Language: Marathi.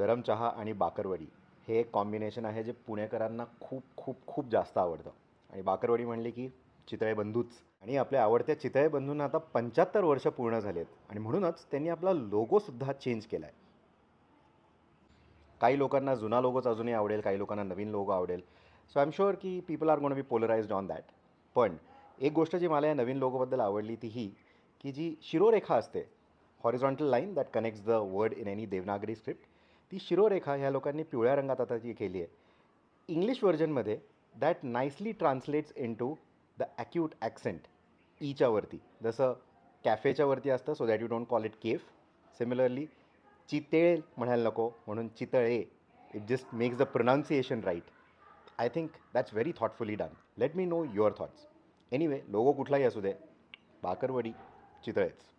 गरम चहा आणि बाकरवडी हे एक कॉम्बिनेशन आहे जे पुणेकरांना खूप खूप खूप जास्त आवडतं. आणि बाकरवडी म्हणली की चितळे बंधूच. आणि आपल्या आवडत्या चितळे बंधूंना आता 75 वर्ष पूर्ण झाली आहेत आणि म्हणूनच त्यांनी आपला लोगोसुद्धा चेंज केला आहे. काही लोकांना जुना लोगोच अजूनही आवडेल, काही लोकांना नवीन लोगो आवडेल. सो आय एम शुअर की people are gonna be polarised on that. पण एक गोष्ट जी मला या नवीन लोगोबद्दल आवडली ती ही की जी शिरोरेखा असते, horizontal line that connects the word in any Devanagari script, ती शिरोरेखा ह्या लोकांनी पिवळ्या रंगात आता जी केली आहे. इंग्लिश व्हर्जनमध्ये that nicely translates into the acute accent ईच्या वरती. जसं कॅफेच्या वरती असतं so that you don't call it केफ. सिमिलरली चितेळ म्हणायला नको म्हणून Chitale. It just makes the pronunciation right. I think that's very thoughtfully done. Let me know your thoughts. Anyway logo कुठलाही असू दे, बाकरवडी चितळेच.